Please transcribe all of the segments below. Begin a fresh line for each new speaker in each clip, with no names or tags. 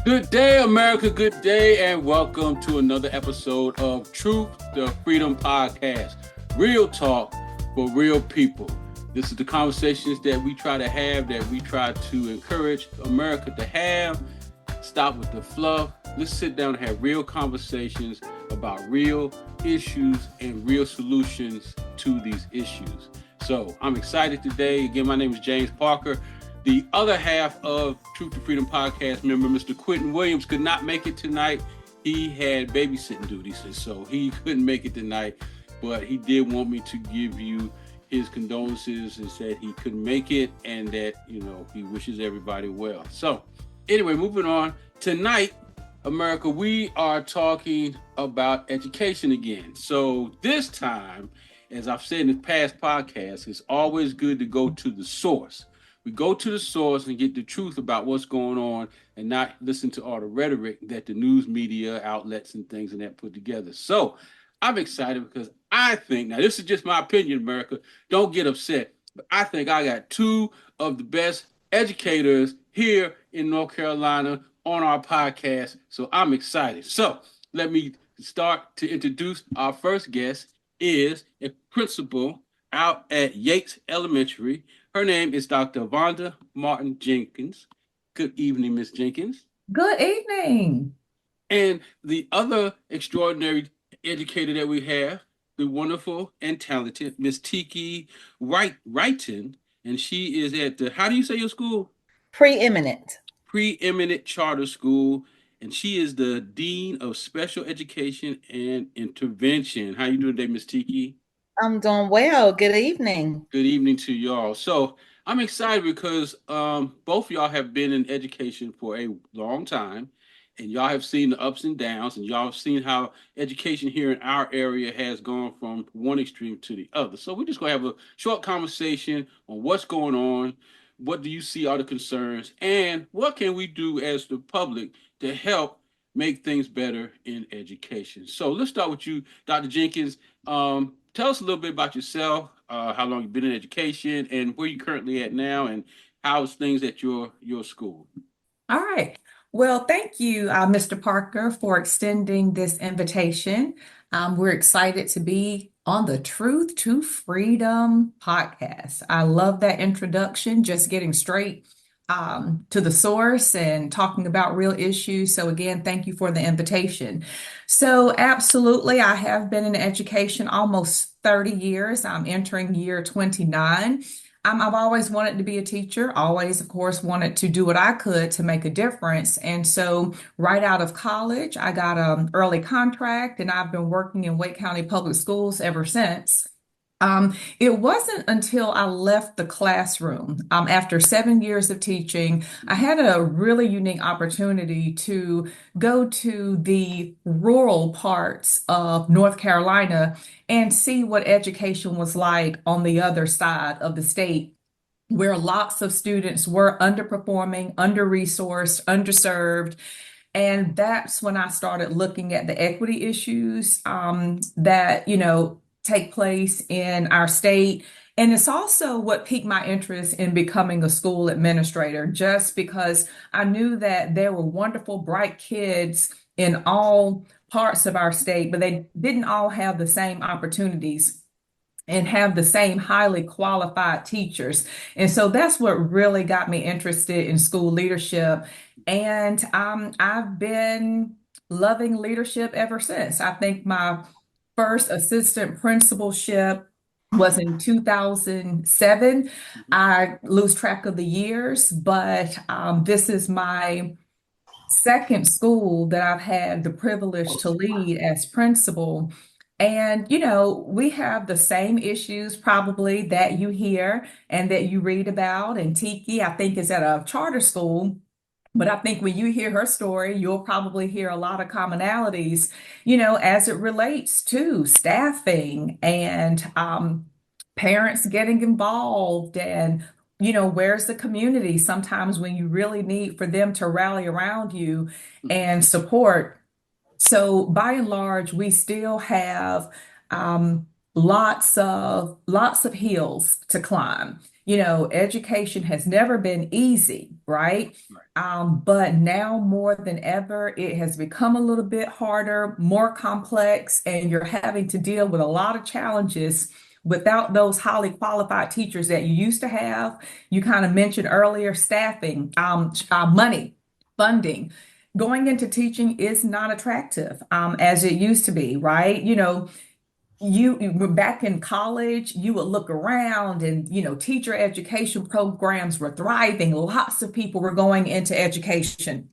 Good day, America. Good day, and welcome to another episode of Truth to Freedom Podcast. Real talk for real people. This is the conversations that we try to have, that we try to encourage America to have. Stop with the fluff. Let's sit down and have real conversations about real issues and real solutions to these issues. So I'm excited today. Again, my name is James Parker. The other half of Truth to Freedom podcast member, Mr. Quentin Williams, could not make it tonight. He had babysitting duties, and so he couldn't make it tonight. But he did want me to give you his condolences and said he couldn't make it and that, he wishes everybody well. So anyway, moving on. Tonight, America, we are talking about education again. So this time, as I've said in the past podcasts, it's always good to go to the source. We go to the source and get the truth about what's going on and not listen to all the rhetoric that the news media outlets and things and that put together. So I'm excited because I think, now this is just my opinion, America, don't get upset, but I think I got two of the best educators here in North Carolina on our podcast. So I'm excited. So let me start to introduce our first guest is a principal out at Yates Elementary. Her name is Dr. Vonda Martin-Jenkins. Good evening, Ms. Jenkins.
Good evening.
And the other extraordinary educator that we have, the wonderful and talented Miss Tiki Wrighton, and she is at the, how do you say your school?
Preeminent.
Preeminent Charter School, and she is the Dean of Special Education and Intervention. How you doing today, Miss Tiki?
I'm doing well. Good evening.
Good evening to y'all. So I'm excited because both of y'all have been in education for a long time, and y'all have seen the ups and downs, and y'all have seen how education here in our area has gone from one extreme to the other. So we're just gonna have a short conversation on what's going on, what do you see are the concerns, and what can we do as the public to help make things better in education. So let's start with you, Dr. Jenkins. Tell us a little bit about yourself, how long you've been in education, and where you're currently at now, and how's things at your school.
All right. Well, thank you, Mr. Parker, for extending this invitation. We're excited to be on the Truth to Freedom podcast. I love that introduction, just getting straight to the source and talking about real issues. So again, thank you for the invitation. So absolutely, I have been in education almost 30 years. I'm entering year 29. I've always wanted to be a teacher, always, of course, wanted to do what I could to make a difference. And so right out of college, I got an early contract and I've been working in Wake County Public Schools ever since. It wasn't until I left the classroom, after 7 years of teaching, I had a really unique opportunity to go to the rural parts of North Carolina and see what education was like on the other side of the state, where lots of students were underperforming, under-resourced, underserved. And that's when I started looking at the equity issues that, take place in our state. And it's also what piqued my interest in becoming a school administrator, just because I knew that there were wonderful, bright kids in all parts of our state, but they didn't all have the same opportunities and have the same highly qualified teachers. And so that's what really got me interested in school leadership. And I've been loving leadership ever since. I think my first assistant principalship was in 2007. I lose track of the years, but this is my second school that I've had the privilege to lead as principal. And, we have the same issues probably that you hear and that you read about. And Tiki, I think, is at a charter school. But I think when you hear her story, you'll probably hear a lot of commonalities, as it relates to staffing and parents getting involved and where's the community sometimes when you really need for them to rally around you and support. So by and large, we still have lots of hills to climb. Education has never been easy, right? But now more than ever, it has become a little bit harder, more complex, and you're having to deal with a lot of challenges without those highly qualified teachers that you used to have. You kind of mentioned earlier staffing, money, funding. Going into teaching is not attractive as it used to be, right? You were back in college, you would look around and, teacher education programs were thriving. Lots of people were going into education.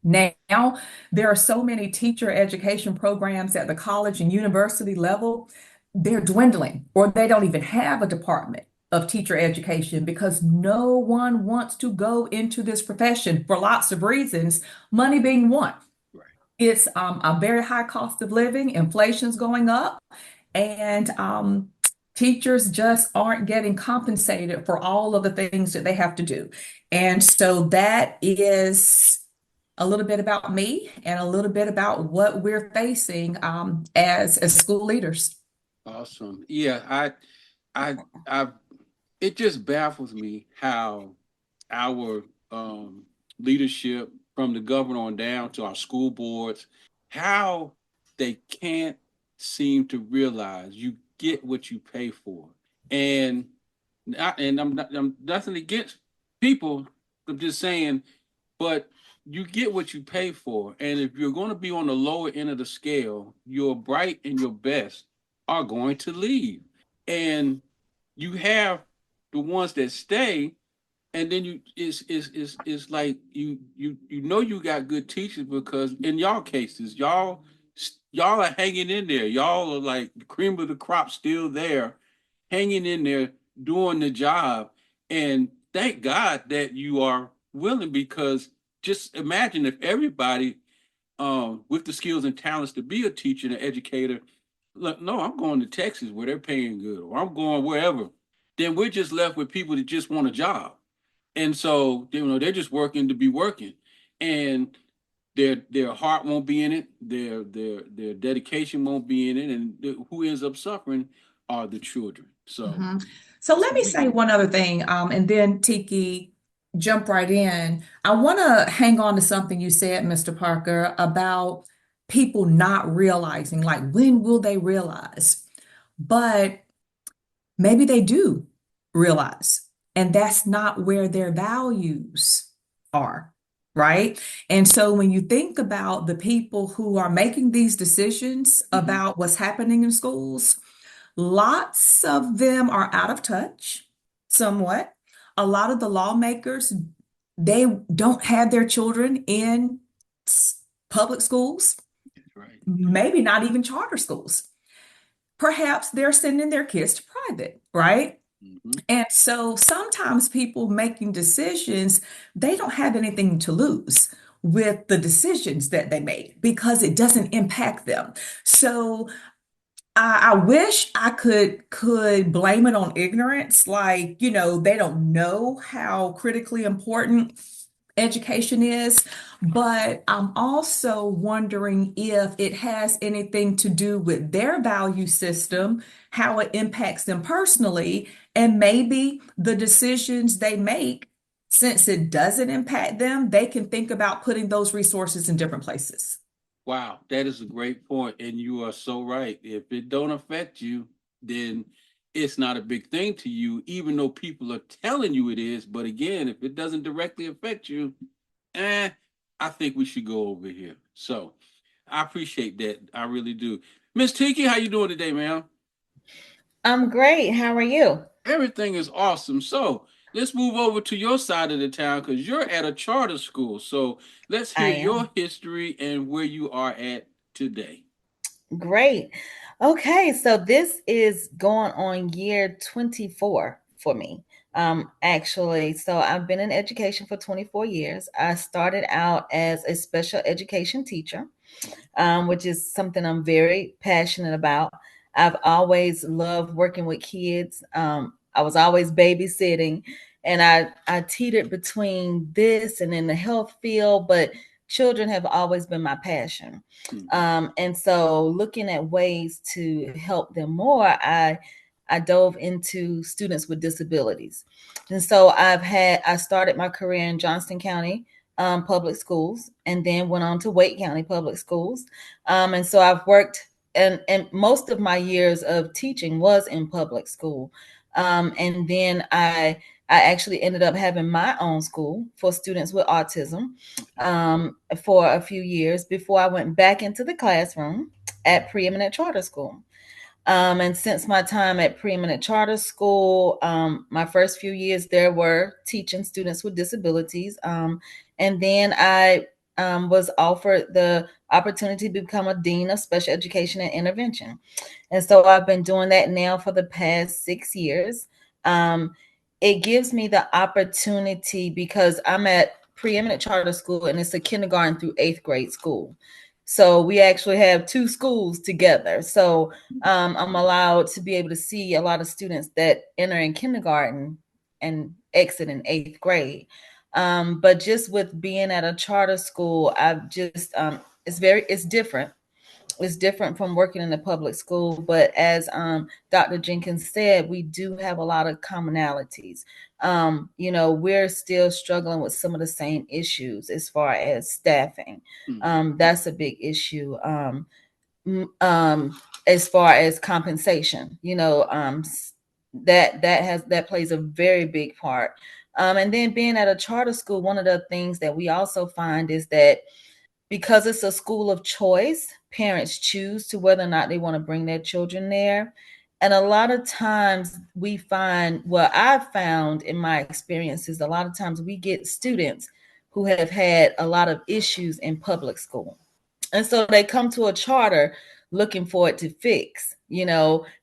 Now, there are so many teacher education programs at the college and university level, they're dwindling, or they don't even have a department of teacher education because no one wants to go into this profession for lots of reasons, money being one.
Right.
It's a very high cost of living, inflation's going up, and teachers just aren't getting compensated for all of the things that they have to do. And so that is a little bit about me and a little bit about what we're facing as school leaders.
Awesome. Yeah, I it just baffles me how our leadership, from the governor on down to our school boards, how they can't seem to realize you get what you pay for. And I'm nothing against people. I'm just saying, but you get what you pay for. And if you're going to be on the lower end of the scale, your bright and your best are going to leave. And you have the ones that stay, and then it's like you got good teachers, because in y'all cases, y'all are hanging in there. Y'all are like the cream of the crop, still there, hanging in there, doing the job. And thank God that you are willing, because just imagine if everybody with the skills and talents to be a teacher and an educator, look, no, I'm going to Texas where they're paying good, or I'm going wherever, then we're just left with people that just want a job. And so, they're just working to be working. And their heart won't be in it, their dedication won't be in it, and who ends up suffering are the children. So
So let me say one other thing, and then Tiki, jump right in. I want to hang on to something you said, Mr. Parker, about people not realizing, like, when will they realize? But maybe they do realize, and that's not where their values are, right? And so when you think about the people who are making these decisions about what's happening in schools, lots of them are out of touch, somewhat. A lot of the lawmakers, they don't have their children in public schools,
right.
maybe not even charter schools. Perhaps they're sending their kids to private, right? And so sometimes people making decisions, they don't have anything to lose with the decisions that they make because it doesn't impact them. So I wish I could blame it on ignorance, like, they don't know how critically important education is, but I'm also wondering if it has anything to do with their value system, how it impacts them personally, and maybe the decisions they make, since it doesn't impact them, they can think about putting those resources in different places.
Wow, that is a great point, and you are so right. If it don't affect you, then it's not a big thing to you, even though people are telling you it is. But again, if it doesn't directly affect you, I think we should go over here. So I appreciate that. I really do. Miss Tiki, how you doing today, ma'am?
I'm great. How are you?
Everything is awesome. So let's move over to your side of the town, because you're at a charter school. So let's
I
hear your
am.
history and where you are at today.
Great. Okay, so this is going on year 24 for me. Actually, so I've been in education for 24 years. I started out as a special education teacher, which is something I'm very passionate about. I've always loved working with kids. I was always babysitting, and I teetered between this and in the health field, but children have always been my passion. And so looking at ways to help them more, I dove into students with disabilities. And so I started my career in Johnston County public schools, and then went on to Wake County public schools. And so I've worked, and most of my years of teaching was in public school. And then I actually ended up having my own school for students with autism for a few years before I went back into the classroom at Preeminent Charter School. And since my time at Preeminent Charter School, my first few years there were teaching students with disabilities. And then I was offered the opportunity to become a dean of special education and intervention. And so I've been doing that now for the past 6 years. Um, it gives me the opportunity because I'm at Preeminent Charter School, and it's a kindergarten through eighth grade school. So we actually have two schools together. So I'm allowed to be able to see a lot of students that enter in kindergarten and exit in eighth grade. But just with being at a charter school, I've just it's different. It's different from working in a public school, but as Dr. Jenkins said, we do have a lot of commonalities. We're still struggling with some of the same issues as far as staffing. That's a big issue. As far as compensation, that plays a very big part. And then being at a charter school, one of the things that we also find is that because it's a school of choice, parents choose to whether or not they want to bring their children there. And a lot of times we find, well, I've found in my experiences, a lot of times we get students who have had a lot of issues in public school. And so they come to a charter looking for it to fix,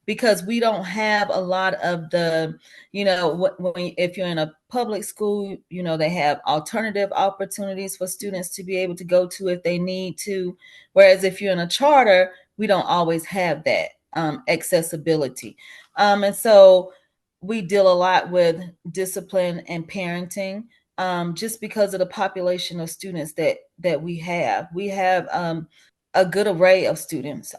because we don't have a lot of the, if you're in a public school, they have alternative opportunities for students to be able to go to if they need to. Whereas if you're in a charter, we don't always have that accessibility. And so we deal a lot with discipline and parenting, just because of the population of students that we have. We have a good array of students.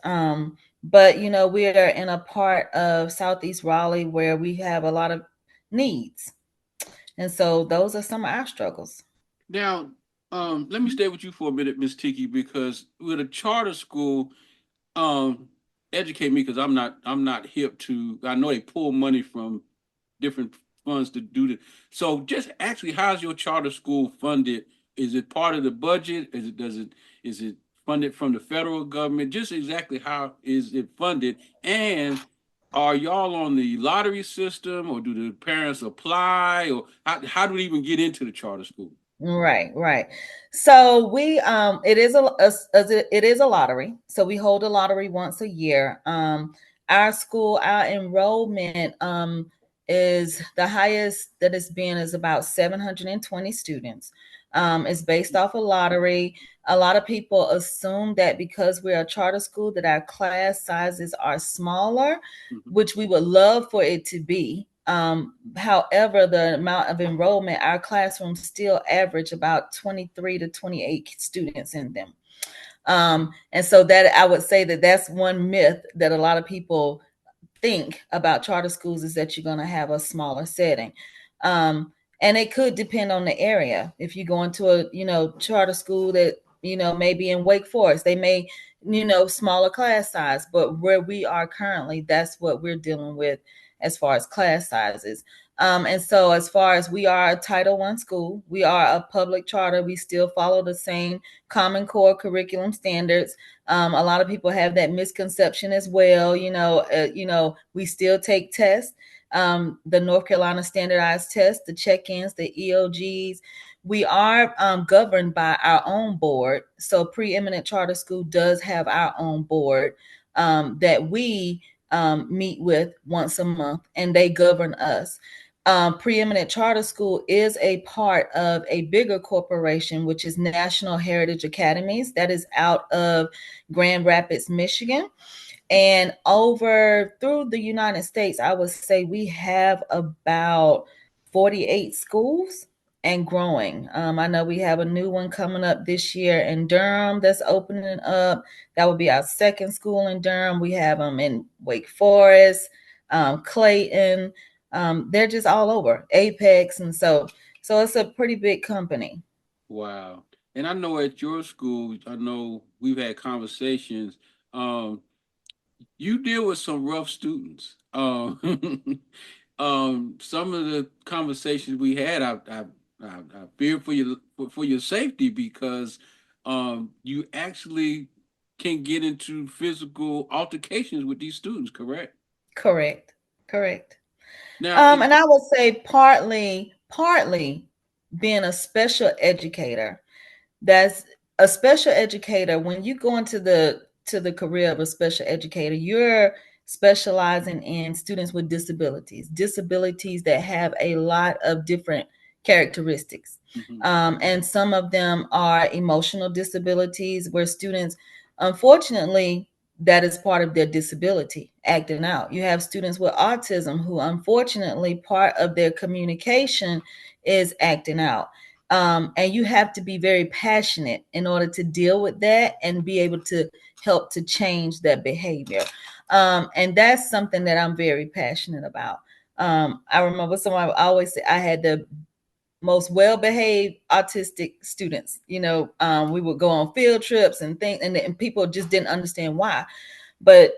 But we are in a part of Southeast Raleigh where we have a lot of needs. And so those are some of our struggles.
Now, let me stay with you for a minute, Miss Tiki, because with a charter school, um, educate me because I'm not hip to. I know they pull money from different funds to do this. So, just actually, how's your charter school funded? Is it part of the budget? Is it funded from the federal government? Just exactly how is it funded? And are y'all on the lottery system, or do the parents apply, or how do they even get into the charter school?
Right, right. So we it is a lottery. So we hold a lottery once a year. Our enrollment is the highest that it's been is about 720 students. It's based off a lottery. A lot of people assume that because we're a charter school that our class sizes are smaller, which we would love for it to be. However, the amount of enrollment, our classrooms still average about 23 to 28 students in them. And so that I would say that that's one myth that a lot of people think about charter schools, is that you're going to have a smaller setting. And it could depend on the area. If you go into a, charter school that, maybe in Wake Forest, they may, smaller class size, but where we are currently, that's what we're dealing with as far as class sizes. And so as far as we are a Title I school, we are a public charter. We still follow the same Common Core curriculum standards. A lot of people have that misconception as well. We still take tests, the North Carolina standardized tests, the check-ins, the EOGs. We are governed by our own board. So Preeminent Charter School does have our own board that we meet with once a month, and they govern us. Preeminent Charter School is a part of a bigger corporation, which is National Heritage Academies, that is out of Grand Rapids, Michigan. And over through the United States, I would say we have about 48 schools and growing. I know we have a new one coming up this year in Durham that's opening up. That will be our second school in Durham. We have them in Wake Forest, Clayton. They're just all over Apex, and so it's a pretty big company.
Wow. And I know at your school, I know we've had conversations. Um, you deal with some rough students. Some of the conversations we had, I fear for your safety because you actually can get into physical altercations with these students. Correct?
Correct, correct.
Now, is
And I would say partly being a special educator. That's a special educator. When you go into the career of a special educator, you're specializing in students with disabilities that have a lot of different characteristics.
mhm,
And some of them are emotional disabilities where students, unfortunately, that is part of their disability acting out. You have students with autism who, unfortunately, part of their communication is acting out. And you have to be very passionate in order to deal with that and be able to help to change that behavior. And that's something that I'm very passionate about. I remember someone always said I had the most well-behaved autistic students. We would go on field trips and things, and people just didn't understand why. But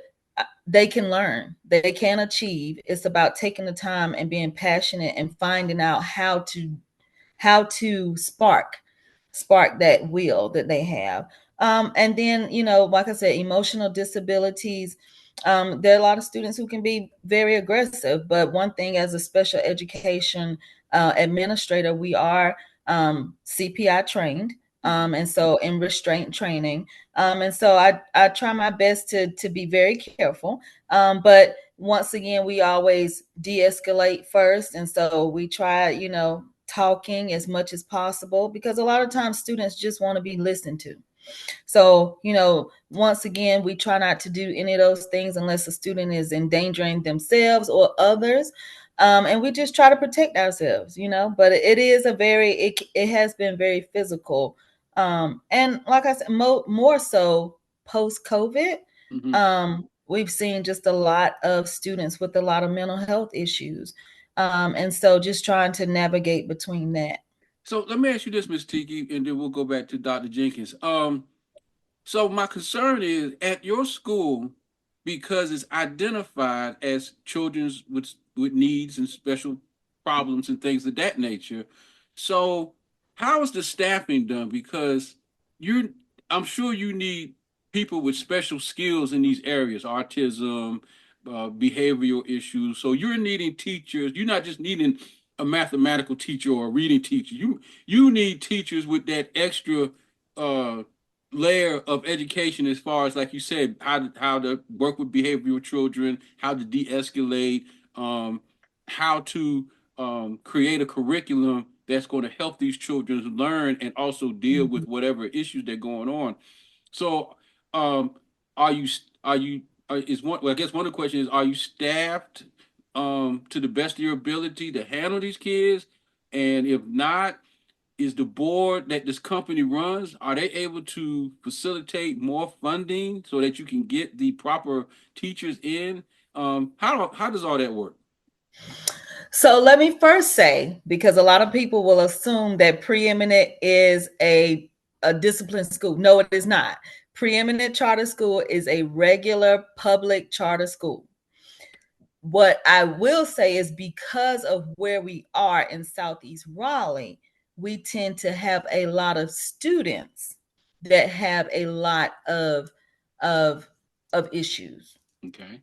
they can learn, they can achieve. It's about taking the time and being passionate and finding out how to spark that will that they have. And then, like I said, emotional disabilities. There are a lot of students who can be very aggressive, but one thing, as a special education administrator, we are CPI trained.
mhm.
And so in restraint training. And so I try my best to be very careful. But once again, we always de-escalate first. And so we try, talking as much as possible, because a lot of times students just want to be listened to. So, once again, we try not to do any of those things unless a student is endangering themselves or others. And we just try to protect ourselves, but it is it has been very physical. And like I said, more so post COVID,
Mhm.
we've seen just a lot of students with a lot of mental health issues. And so just trying to navigate between that.
So let me ask you this, Miss Tiki, and then we'll go back to Dr. Jenkins. So my concern is at your school, because it's identified as children's with needs and special problems and things of that nature. So how is the staffing done? Because you, I'm sure you need people with special skills in these areas, autism, behavioral issues. So you're needing teachers. You're not just needing a mathematical teacher or a reading teacher. You need teachers with that extra uh layer of education, as far as, like you said, how to work with behavioral children, how to de-escalate, um, how to create a curriculum that's going to help these children learn and also deal with whatever issues they're going on. So, um, are you are you is one? Well, I guess one of the questions is: are you staffed to the best of your ability to handle these kids? And if not, is the board that this company runs, are they able to facilitate more funding so that you can get the proper teachers in? How does all that work?
So let me first say, because a lot of people will assume that Preeminent is a disciplined school. No, it is not. Preeminent Charter School is a regular public charter school. What I will say is, because of where we are in Southeast Raleigh, we tend to have a lot of students that have a lot of of issues.
Okay.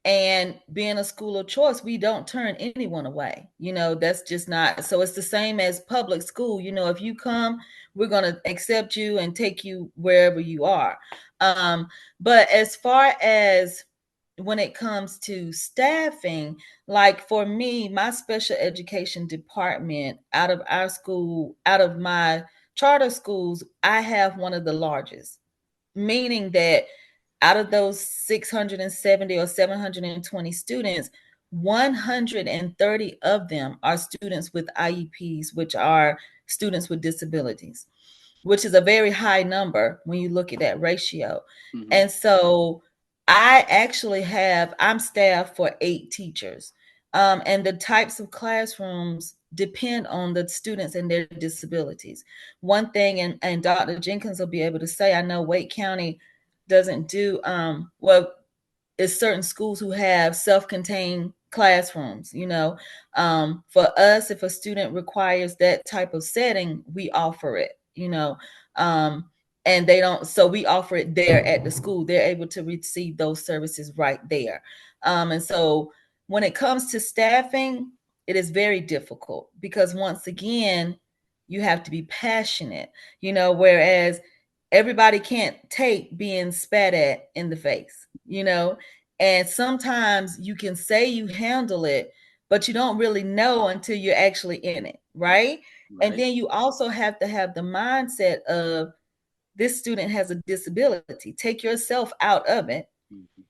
And being a school of choice, we don't turn anyone away. That's just not. So it's the same as public school. If you come, we're going to accept you and take you wherever you are. But as far as when it comes to staffing, like for me, my special education department out of our school, out of my charter schools, I have one of the largest, meaning that out of those 670 or 720 students, 130 of them are students with IEPs, which are students with disabilities, which is a very high number when you look at that ratio.
Hmm.
And so I'm staffed for 8 teachers. And the types of classrooms depend on the students and their disabilities. One thing, and Dr. Jenkins will be able to say, I know Wake County doesn't do, well, it's certain schools who have self-contained classrooms, for us, if a student requires that type of setting, we offer it, um, and they don't, so we offer it there at the school. They're able to receive those services right there. And so when it comes to staffing, it is very difficult because once again, you have to be passionate, whereas everybody can't take being spat at in the face, and sometimes you can say you handle it, but you don't really know until you're actually in it, right? And then you also have to have the mindset of, this student has a disability. Take yourself out of it.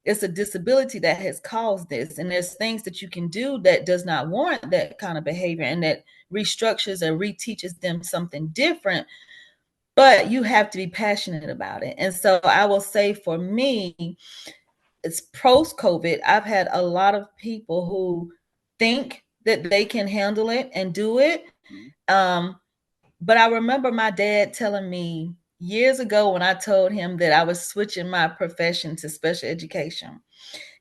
It's a disability that has caused this, and there's things that you can do that does not warrant that kind of behavior, and that restructures and reteaches them something different. But you have to be passionate about it. And so I will say, for me, it's post COVID, I've had a lot of people who think that they can handle it and do it. But I remember my dad telling me years ago, when I told him that I was switching my profession to special education.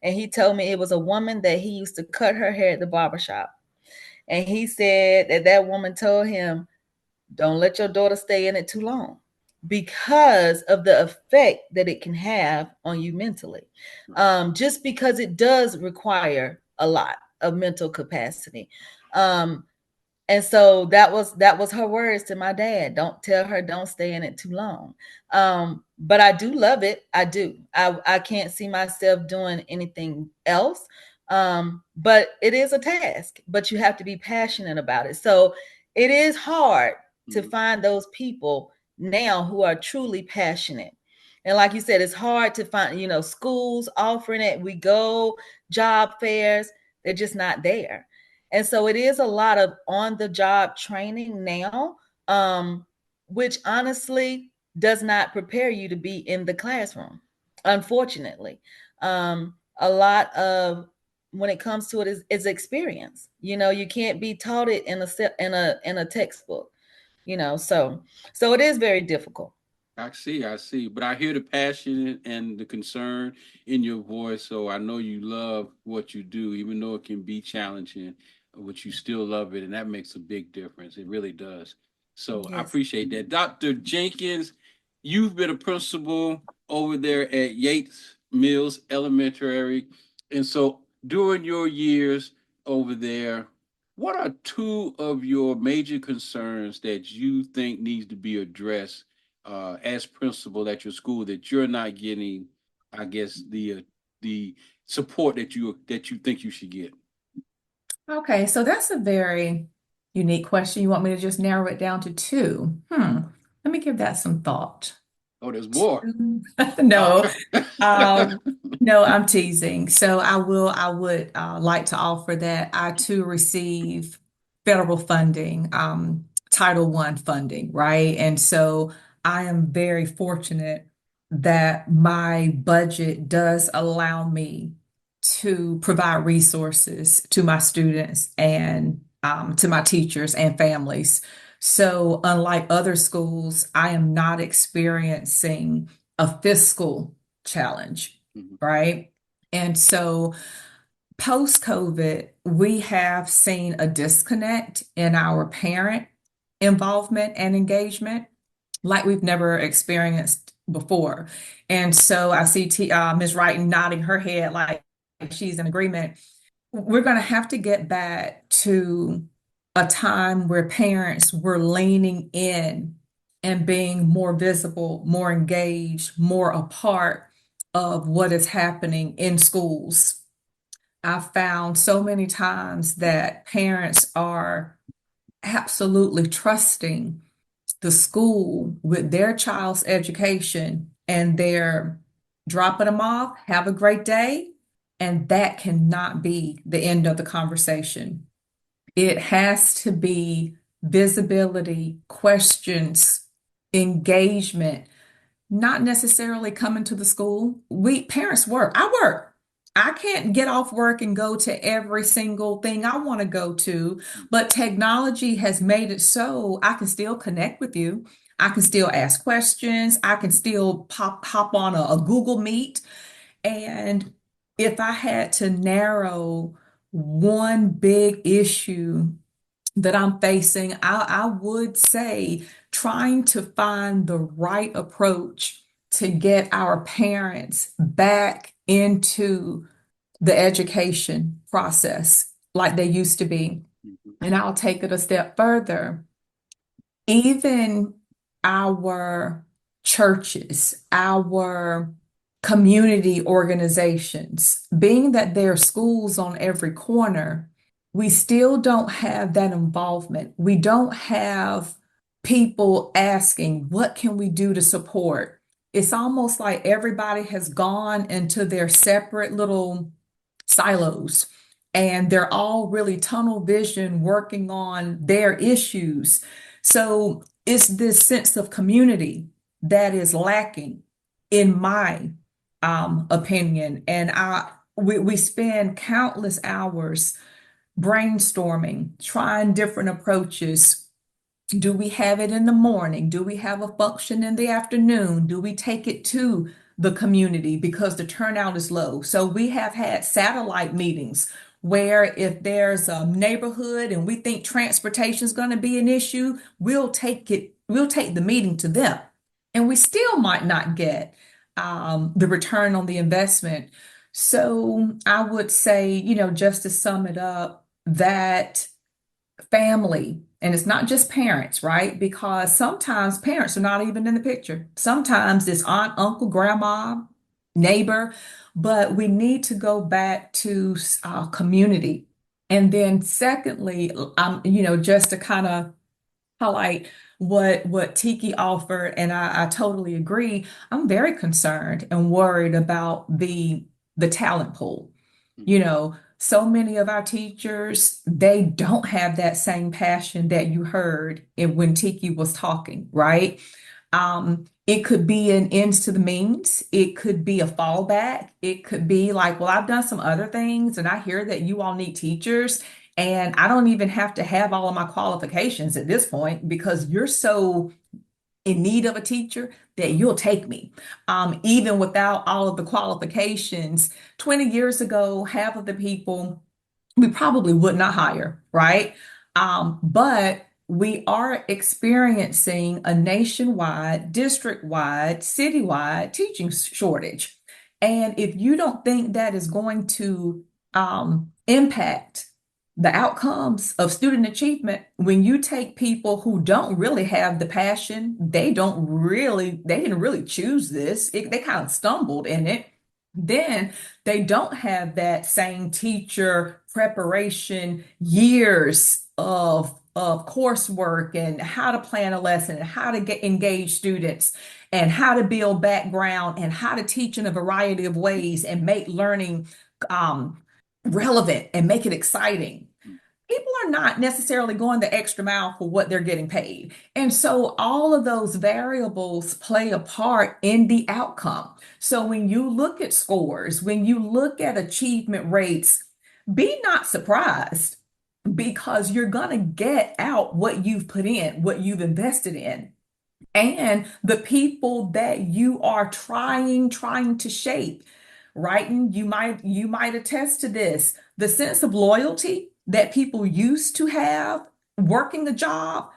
And he told me it was a woman that he used to cut her hair at the barbershop. And he said that woman told him, don't let your daughter stay in it too long, because of the effect that it can have on you mentally. Just because it does require a lot of mental capacity. And so that was her words to my dad. Don't tell her, don't stay in it too long. But I do love it. I do. I can't see myself doing anything else. But it is a task, but you have to be passionate about it. So it is hard to find those people now who are truly passionate. And like you said, it's hard to find, schools offering it. We go job fairs, they're just not there. And so it is a lot of on the job training now, which honestly does not prepare you to be in the classroom, unfortunately. A lot of, when it comes to it, is experience. You can't be taught it in a textbook. So it is very difficult.
I see. But I hear the passion and the concern in your voice. So I know you love what you do, even though it can be challenging, but you still love it. And that makes a big difference. It really does. So I
Yes.
appreciate that. Dr. Jenkins, you've been a principal over there at Yates Mills Elementary. And so during your years over there, what are two of your major concerns that you think needs to be addressed as principal at your school that you're not getting, I guess, the support that you think you should get?
Okay, so that's a very unique question. You want me to just narrow it down to two? Let me give that some thought.
Oh, there's more.
No,
Uh,
um, no, I'm teasing. So I would like to offer that I too receive federal funding, Title I funding, right? And so I am very fortunate that my budget does allow me to provide resources to my students and to my teachers and families. So, unlike other schools, I am not experiencing a fiscal challenge,
Mhm.
right? And so, post COVID, we have seen a disconnect in our parent involvement and engagement like we've never experienced before. And so I see Ms. Wrighton nodding her head like she's in agreement. We're going to have to get back to a time where parents were leaning in and being more visible, more engaged, more a part of what is happening in schools. I've found so many times that parents are absolutely trusting the school with their child's education and they're dropping them off, have a great day. And that cannot be the end of the conversation. It has to be visibility, questions, engagement, not necessarily coming to the school. We parents work. I work. I can't get off work and go to every single thing I want to go to, but technology has made it so I can still connect with you. I can still ask questions. I can still hop on a Google Meet. And if I had to narrow one big issue that I'm facing, I would say trying to find the right approach to get our parents back into the education process like they used to be. And I'll take it a step further. Even our churches, our community organizations, being that there are schools on every corner, we still don't have that involvement. We don't have people asking, what can we do to support? It's almost like everybody has gone into their separate little silos and they're all really tunnel vision working on their issues. So it's this sense of community that is lacking, in my opinion. And we spend countless hours brainstorming, trying different approaches. Do we have it in the morning? Do we have a function in the afternoon? Do we take it to the community because the turnout is low? So we have had satellite meetings where if there's a neighborhood and we think transportation is going to be an issue, we'll take the meeting to them. And we still might not get the return on the investment. So I would say, just to sum it up, that family, and it's not just parents, right? Because sometimes parents are not even in the picture. Sometimes it's aunt, uncle, grandma, neighbor, but we need to go back to community. And then secondly, just to kind of highlight what Tiki offered, and I totally agree. I'm very concerned and worried about the talent pool. So many of our teachers, they don't have that same passion that you heard when Tiki was talking, right? It could be an ends to the means. It could be a fallback. It could be like, well, I've done some other things and I hear that you all need teachers. And I don't even have to have all of my qualifications at this point because you're so in need of a teacher that you'll take me. Even without all of the qualifications, 20 years ago, half of the people we probably would not hire, right? But we are experiencing a nationwide, district-wide, citywide teaching shortage. And if you don't think that is going to impact the outcomes of student achievement, when you take people who don't really have the passion, they didn't really choose this, they kind of stumbled in it, then they don't have that same teacher preparation, years of coursework and how to plan a lesson and how to engage students and how to build background and how to teach in a variety of ways and make learning relevant and make it exciting. People are not necessarily going the extra mile for what they're getting paid. And so all of those variables play a part in the outcome. So when you look at scores, when you look at achievement rates, be not surprised because you're going to get out what you've put in, what you've invested in. And the people that you are trying to shape. Wrighton, you might attest to this. The sense of loyalty that people used to have working a job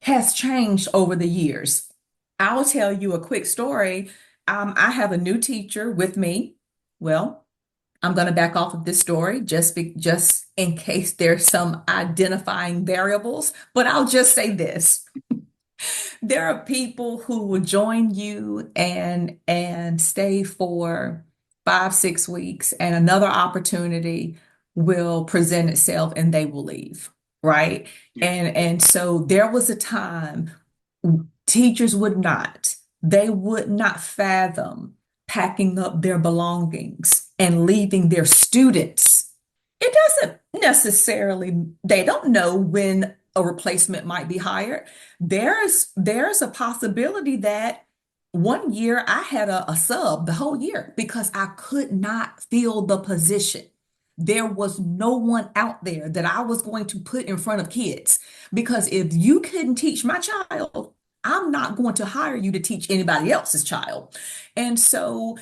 has changed over the years. I'll tell you a quick story. I have a new teacher with me. Well, I'm going to back off of this story just in case there's some identifying variables, but I'll just say this. There are people who will join you and stay for 5, 6 weeks, and another opportunity will present itself and they will leave, right?
Yeah.
And so there was a time teachers they would not fathom packing up their belongings and leaving their students. It doesn't necessarily, they don't know when a replacement might be hired. There's a possibility that One year I had a sub the whole year because I could not fill the position. There was no one out there that I was going to put in front of kids because if you couldn't teach my child, I'm not going to hire you to teach anybody else's child. And so,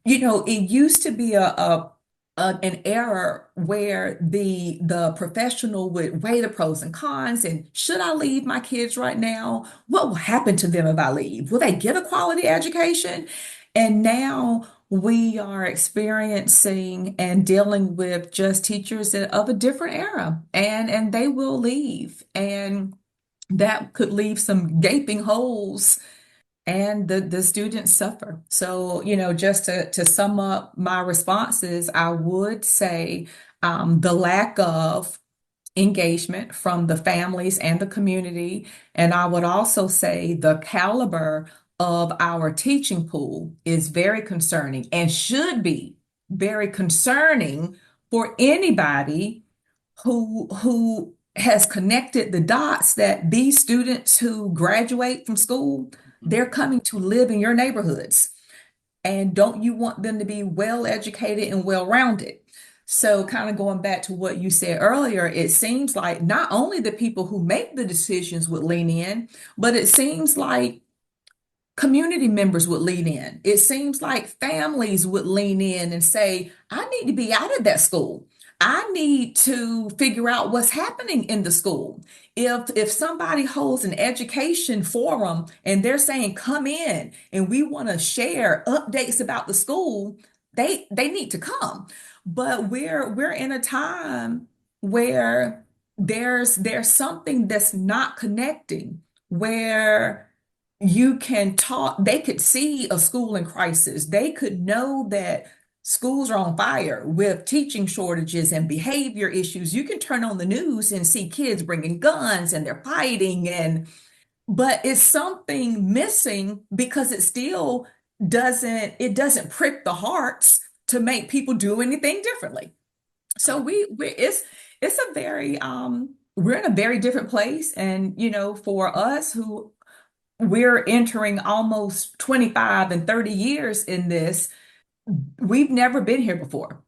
it used to be an era where the professional would weigh the pros and cons and should I leave my kids right now? What will happen to them if I leave? Will they get a quality education? And now we are experiencing and dealing with just teachers of a different era, and they will leave, and that could leave some gaping holes and the students suffer. So, just to sum up my responses, I would say the lack of engagement from the families and the community. And I would also say the caliber of our teaching pool is very concerning and should be very concerning for anybody who has connected the dots that these students who graduate from school, they're coming to live in your neighborhoods. And don't you want them to be well educated and well rounded? So, kind of going back to what you said earlier, it seems like not only the people who make the decisions would lean in, but it seems like community members would lean in. It seems like families would lean in and say, I need to be out of that school. I need to figure out what's happening in the school. If somebody holds an education forum and they're saying, come in and we want to share updates about the school, they need to come. But we're in a time where there's something that's not connecting, where you can talk, they could see a school in crisis. They could know that schools are on fire with teaching shortages and behavior issues. You can turn on the news and see kids bringing guns and they're fighting, but it's something missing because it doesn't prick the hearts to make people do anything differently. So it's a very we're in a very different place, and for us who we're entering almost 25 and 30 years in this. We've never been here before.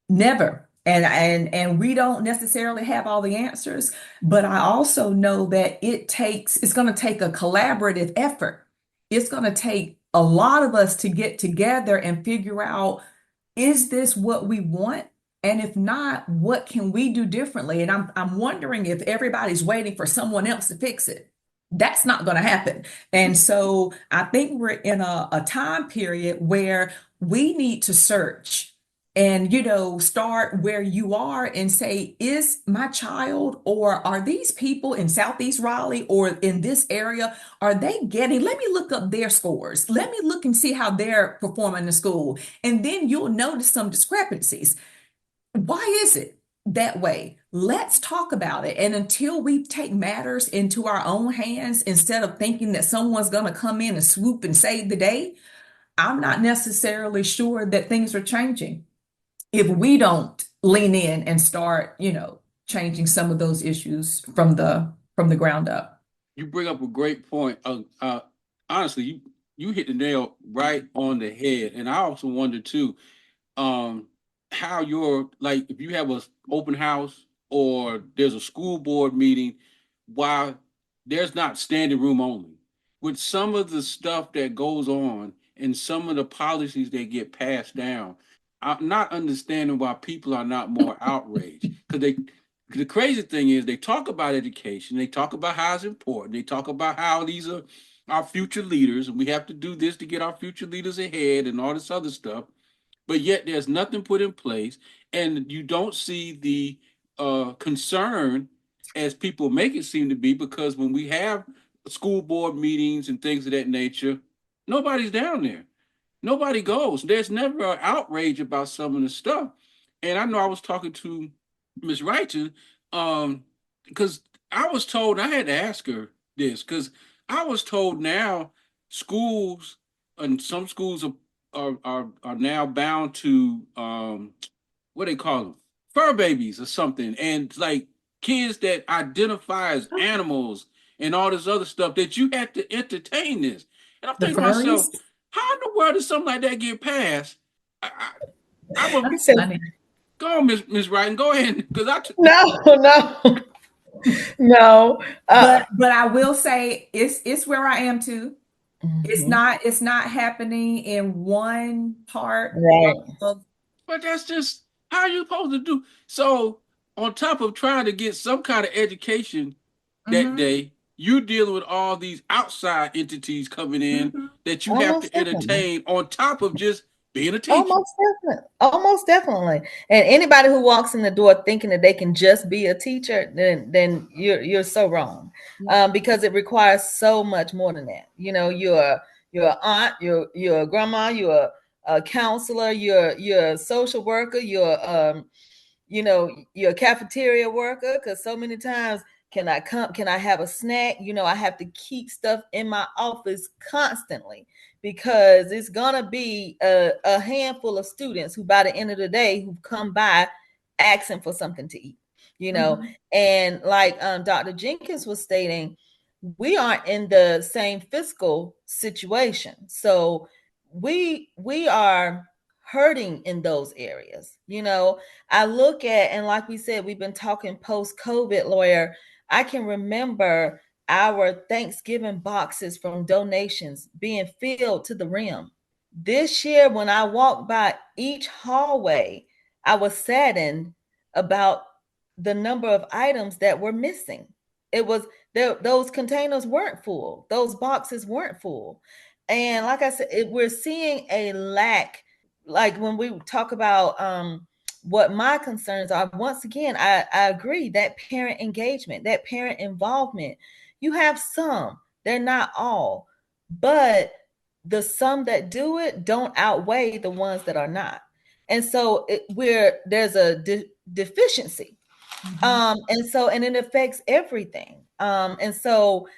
Never. And we don't necessarily have all the answers, but I also know that it's going to take a collaborative effort. It's going to take a lot of us to get together and figure out, is this what we want? And if not, what can we do differently? And I'm wondering if everybody's waiting for someone else to fix it. That's not going to happen. And so I think we're in a time period where we need to search and, start where you are and say, is my child, or are these people in Southeast Raleigh or in this area, let me look up their scores. Let me look and see how they're performing in school. And then you'll notice some discrepancies. Why is it that way? Let's talk about it. And until we take matters into our own hands, instead of thinking that someone's going to come in and swoop and save the day, I'm not necessarily sure that things are changing if we don't lean in and start, changing some of those issues from the ground up.
You bring up a great point. Honestly, you hit the nail right on the head, and I also wonder too, um, how you're like if you have a open house or there's a school board meeting, why there's not standing room only. With some of the stuff that goes on and some of the policies that get passed down, I'm not understanding why people are not more outraged. Because the crazy thing is they talk about education, they talk about how it's important, they talk about how these are our future leaders, and we have to do this to get our future leaders ahead and all this other stuff, but yet there's nothing put in place, and you don't see the concern as people make it seem to be, because when we have school board meetings and things of that nature, nobody's down there. Nobody goes. There's never an outrage about some of the stuff. And I know I was talking to Ms. Wrighton, because I was told, I had to ask her this, because I was told now schools, and some schools are now bound to what they call them, fur babies or something, and like kids that identify as animals and all this other stuff, that you have to entertain this. And I'm
The
thinking to myself,
furries?
how in the world did something like that get passed? I'm a
That's funny.
go on, Miss Wrighton, go ahead, because
No, no, no.
But I will say it's where I am too.
Mhm.
It's not happening in one part
Right.
of
but that's just how you supposed to do. So on top of trying to get some kind of education that
hmm
day, you dealing with all these outside entities coming in
hmm
that you have
Almost
to
definitely.
entertain on top of just being a teacher.
Almost definitely. Almost definitely. And anybody who walks in the door thinking that they can just be a teacher, then you're so wrong. Because it requires so much more than that. You know, you're an aunt, you're a grandma, you're a counselor, you're a social worker, you're a cafeteria worker, because so many times, can I have a snack? I have to keep stuff in my office constantly, because it's gonna be a handful of students who by the end of the day who come by asking for something to eat, you know
hmm
and like Dr. Jenkins was stating, we aren't in the same fiscal situation, so we are hurting in those areas. I look at, and like we said, we've been talking post COVID, lawyer. I can remember our Thanksgiving boxes from donations being filled to the rim. This year, when I walked by each hallway, I was saddened about the number of items that were missing. It was those containers weren't full, those boxes weren't full. And like I said, we're seeing a lack. Like when we talk about what my concerns are, once again, I agree that parent engagement, that parent involvement, you have some, they're not all, but the some that do it don't outweigh the ones that are not. And so there's a deficiency.
hmm
And it affects everything. And so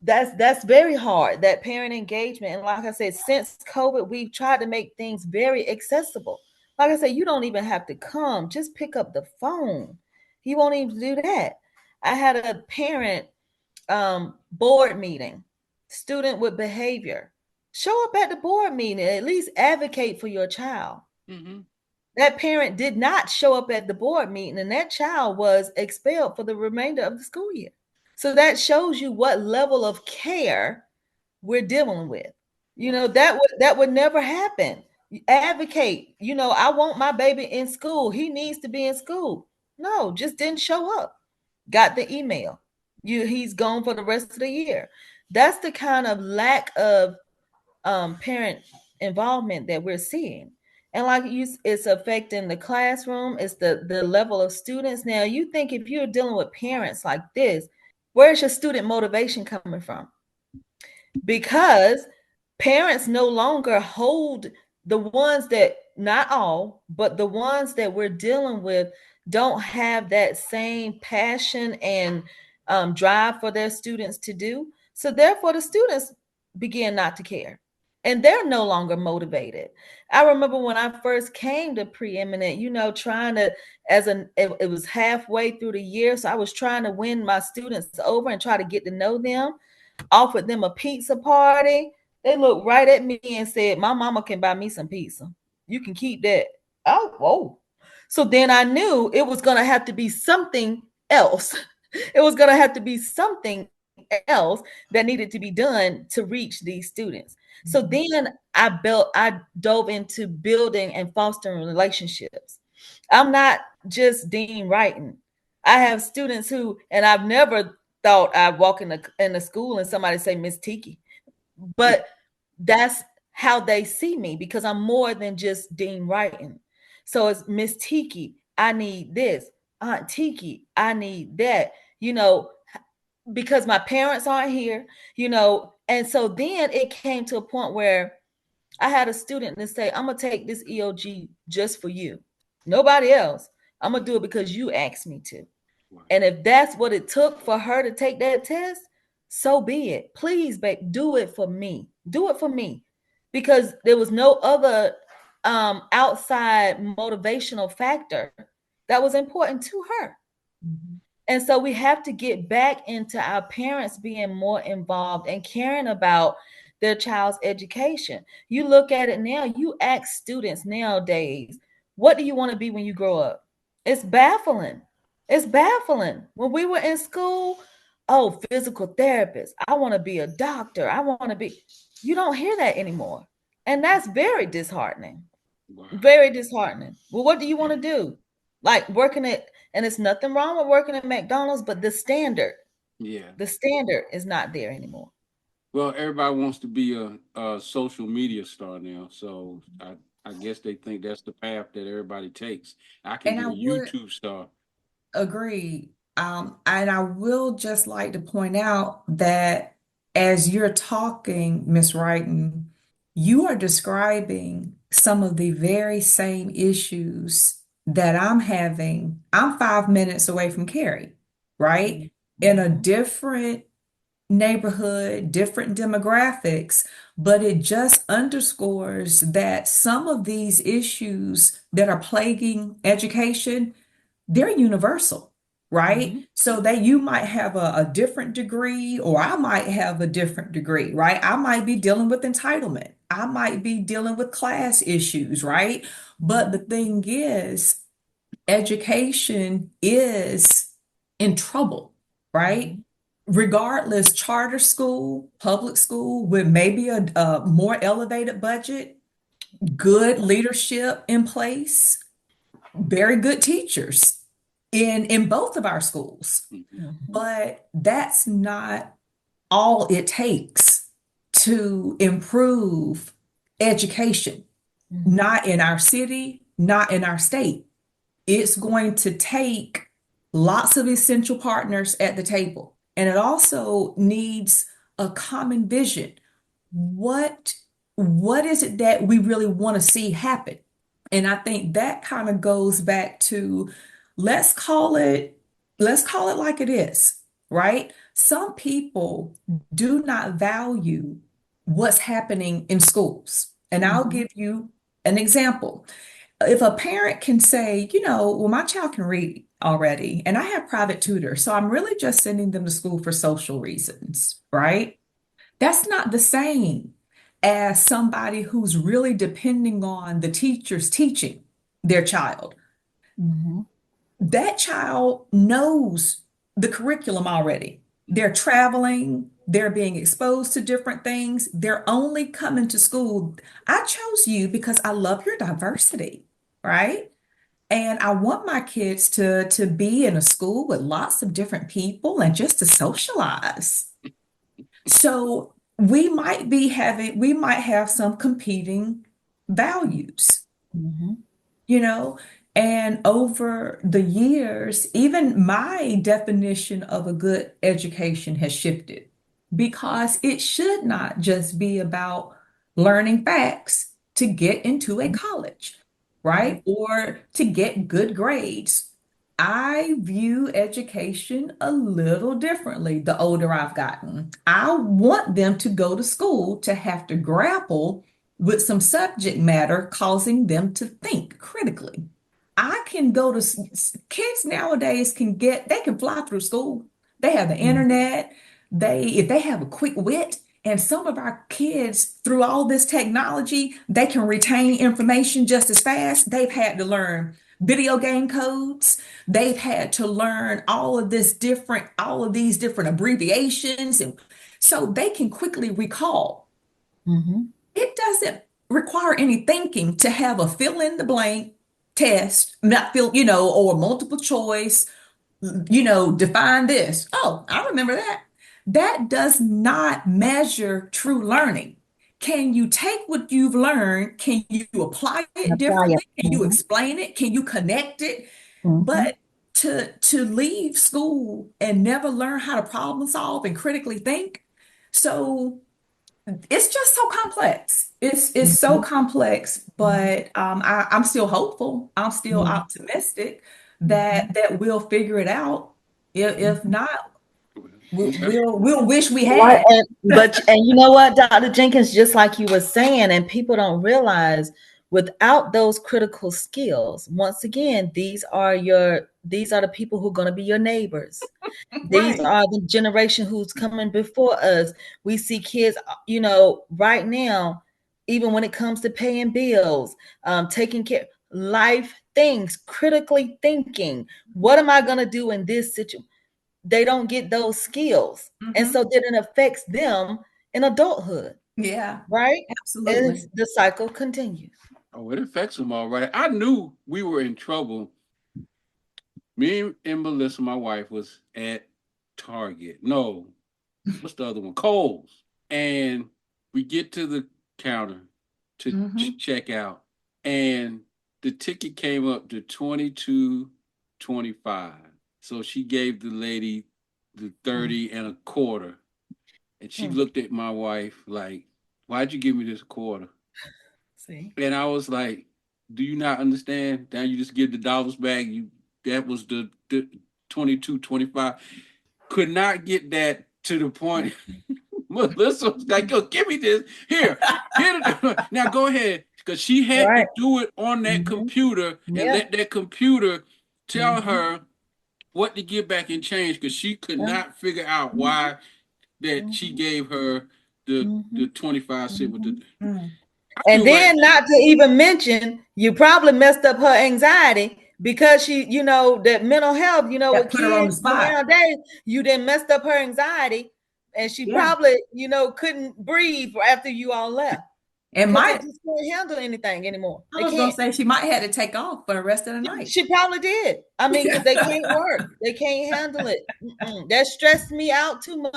that's very hard, that parent engagement. And like I said, since COVID, we've tried to make things very accessible. Like I said, you don't even have to come, just pick up the phone. You won't even do that. I had a parent board meeting, student with behavior. Show up at the board meeting, at least advocate for your child.
Mm-hmm.
That parent did not show up at the board meeting, and that child was expelled for the remainder of the school year. So that shows you what level of care we're dealing with. That would never happen. Advocate. I want my baby in school. He needs to be in school. No, just didn't show up. Got the email. He's gone for the rest of the year. That's the kind of lack of parent involvement that we're seeing. And like it's affecting the classroom, it's the level of students. Now, you think if you're dealing with parents like this, where's your student motivation coming from? Because parents no longer hold the ones that, not all, but the ones that we're dealing with don't have that same passion and drive for their students to do. So therefore, the students begin not to care, and they're no longer motivated. I remember when I first came to Preeminent, trying to, it was halfway through the year, so I was trying to win my students over and try to get to know them. Offered them a pizza party. They looked right at me and said, "My mama can buy me some pizza. You can keep that." Oh, whoa. So then I knew it was going to have to be something else. It was going to have to be something else that needed to be done to reach these students. So then I dove into building and fostering relationships. I'm not just Dean Wrighton. I have students who, and I've never thought I'd walk in a school and somebody say Miss Tiki, but that's how they see me, because I'm more than just Dean Wrighton. So it's Miss Tiki, I need this. Aunt Tiki, I need that. Because my parents aren't here. And so then it came to a point where I had a student to say, "I'm gonna take this EOG just for you, nobody else. I'm gonna do it because you asked me to."
Right.
And if that's what it took for her to take that test, so be it. Please, babe, do it for me. Do it for me. Because there was no other outside motivational factor that was important to her.
hmm
And so we have to get back into our parents being more involved and caring about their child's education. You look at it now, you ask students nowadays, what do you want to be when you grow up? It's baffling. It's baffling. When we were in school, oh, physical therapist. I want to be a doctor. I want to be. You don't hear that anymore. And that's very disheartening.
Wow.
Very disheartening. Well, what do you want to do? Like working at, and it's nothing wrong with working at McDonald's, but the standard is not there anymore.
Well, everybody wants to be a social media star now, so I guess they think that's the path that everybody takes. I can
And
be
I
a
would
YouTube star.
agree. And I will just like to point out that as you're talking, Miss Wrighton, you are describing some of the very same issues that I'm having. I'm 5 minutes away from Cary, right? In a different neighborhood, different demographics, but it just underscores that some of these issues that are plaguing education, they're universal, right? So that you might have a different degree, or I might have a different degree, right? I might be dealing with entitlement. I might be dealing with class issues, right? But the thing is, education is in trouble, right? Regardless, charter school, public school, with maybe a more elevated budget, good leadership in place, very good teachers in both of our schools. But that's not all it takes to improve education, not in our city, not in our state. It's going to take lots of essential partners at the table. And it also needs a common vision. What is it that we really want to see happen? And I think that kind of goes back to let's call it like it is, right? Some people do not value what's happening in schools. And I'll give you an example. If a parent can say, well, my child can read already, and I have private tutors, so I'm really just sending them to school for social reasons, right? That's not the same as somebody who's really depending on the teachers teaching their child. That child knows the curriculum already. They're traveling, they're being exposed to different things. They're only coming to school. I chose you because I love your diversity, right? And I want my kids to be in a school with lots of different people and just to socialize. So we might have some competing values, and over the years, even my definition of a good education has shifted because it should not just be about learning facts to get into a college, right? Or to get good grades. I view education a little differently the older I've gotten. I want them to go to school to have to grapple with some subject matter causing them to think critically. I can go to kids nowadays they can fly through school. They have the internet. If they have a quick wit, and some of our kids through all this technology, they can retain information just as fast. They've had to learn video game codes. They've had to learn all of these different abbreviations, and so they can quickly recall. It doesn't require any thinking to have a fill in the blank test, or multiple choice, define this. Oh, I remember that. That does not measure true learning. Can you take what you've learned? Can you apply it differently? Can you explain it? Can you connect it? But to leave school and never learn how to problem solve and critically think. So it's just so complex. It's so complex, but I'm still hopeful. I'm still optimistic that we'll figure it out. If not, we'll wish we
Right.
had.
And you know what, Dr. Jenkins, just like you were saying, and people don't realize without those critical skills, once again, these are your these are the people who are going to be your neighbors. These
Right.
are the generation who's coming before us. We see kids, right now, even when it comes to paying bills, taking care, life things, critically thinking. What am I going to do in this situation? They don't get those skills. And so then it affects them in adulthood,
Yeah,
right? And
absolutely.
the cycle continues.
Oh, it affects them all right. I knew we were in trouble. Me and Melissa, my wife, was at Target. No, what's the other one? Kohl's. And we get to the counter to check out, and the ticket came up to 22.25. So she gave the lady the 30 and a quarter. And she looked at my wife like, why'd you give me this quarter?
See?
And I was like, do you not understand? Now you just give the dollars back. That was the 22.25. Could not get that to the point. Melissa was like, yo, give me this. Here. Now go ahead. Because she had to
Right.
do it on that computer and
Yeah.
let that computer tell her what to give back in change, because she could
Yeah.
not figure out why that she gave her the 25 cent with the. I
And
feel like
then not to even mention, you probably messed up her anxiety because she, that mental health,
That
with
put her on
kids
the spot.
nowadays, you then messed up her anxiety. And she
Yeah.
probably, couldn't breathe after you all left
And
because they
might,
just can't handle anything anymore.
I
They
was gonna
can't.
say she might have to take off for the rest of the night.
She probably did. I mean, because they can't work. They can't handle it. That stressed me out too much.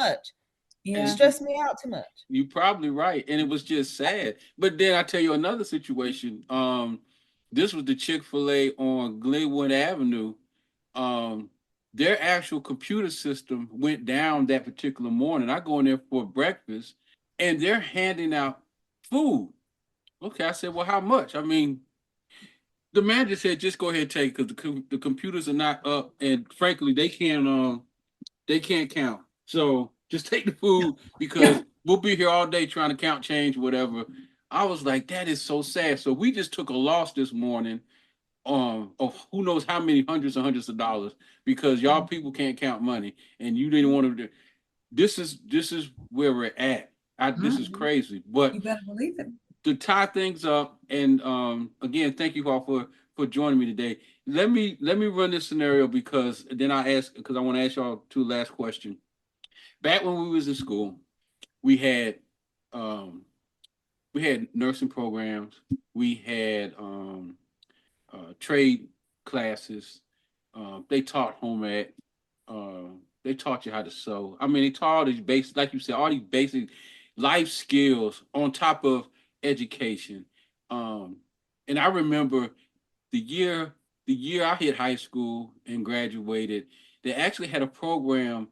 It
Yeah.
stressed me out too much.
you're probably right, and it was just sad. But then I tell you another situation. This was the Chick-fil-A on Glenwood Avenue. Um, their actual computer system went down that particular morning. I go in there for breakfast, and they're handing out food. Okay, I said, well, how much? I mean, the manager said, just go ahead and take, because the computers are not up, and frankly, they can't count. So just take the food, because we'll be here all day trying to count change, whatever. I was like, that is so sad. So we just took a loss this morning, of who knows how many hundreds and hundreds of dollars, because y'all people can't count money, and you didn't want to. This is where we're at. This is crazy. But
You better believe it.
to tie things up, and again, thank you all for joining me today. Let me run this scenario, because then I want to ask y'all two last questions. Back when we was in school, we had um we had nursing programs, we had trade classes. They taught home ec. They taught you how to sew. I mean, they taught all these basic, like you said, all these basic life skills on top of education. Um, and I remember the year the year I hit high school and graduated, they actually had a program